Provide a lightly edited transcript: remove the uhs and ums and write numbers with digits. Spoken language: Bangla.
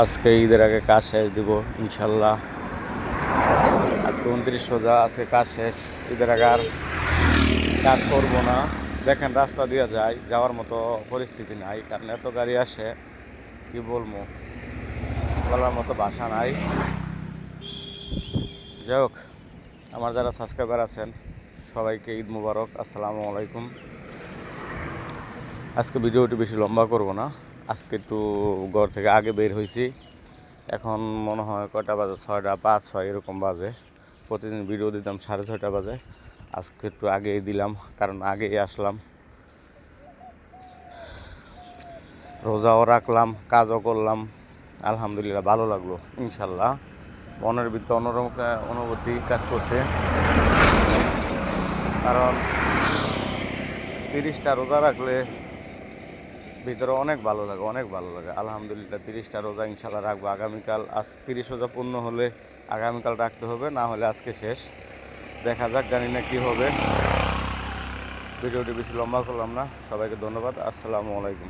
আজকে ঈদের আগে কাজ শেষ দিব ইনশাল্লাহ। আজকে 29 রোজা, আজকে কাজ শেষ। ঈদের আগে আর কাজ করবো না। দেখেন রাস্তা দিয়ে যাওয়ার মতো পরিস্থিতি নাই, কারণ এত গাড়ি আসে কি বলবো, বলার মতো ভাষা নাই। যাই হোক, আমার যারা সাবস্ক্রাইবার আছেন সবাইকে ঈদ মুবারক, আসসালামু আলাইকুম। আজকে ভিডিওটি বেশি লম্বা করব না। আজকে একটু ঘর থেকে আগে বের হয়েছি। এখন মনে হয় কয়টা বাজে, 6টা 5-6 এরকম বাজে। প্রতিদিন ভিডিও দিতাম 6:30 বাজে, আজকে একটু আগেই দিলাম, কারণ আগেই আসলাম। রোজাও রাখলাম, কাজও করলাম, আলহামদুলিল্লাহ ভালো লাগলো ইনশাল্লাহ। মনের ভিতরে অন্যরকম অনুভূতি কাজ করছে, কারণ 30টা রোজা রাখলে ভিতরে অনেক ভালো লাগে, অনেক ভালো লাগে। আলহামদুলিল্লাহ 30টা রোজা ইনশাল্লাহ রাখবো আগামীকাল। আজ 30 রোজা পূর্ণ হলে আগামীকাল রাখতে হবে, না হলে আজকে শেষ। দেখা যাক, জানি না কী হবে। ভিডিওটি বেশি লম্বা করলাম না। সবাইকে ধন্যবাদ, আসসালামু আলাইকুম।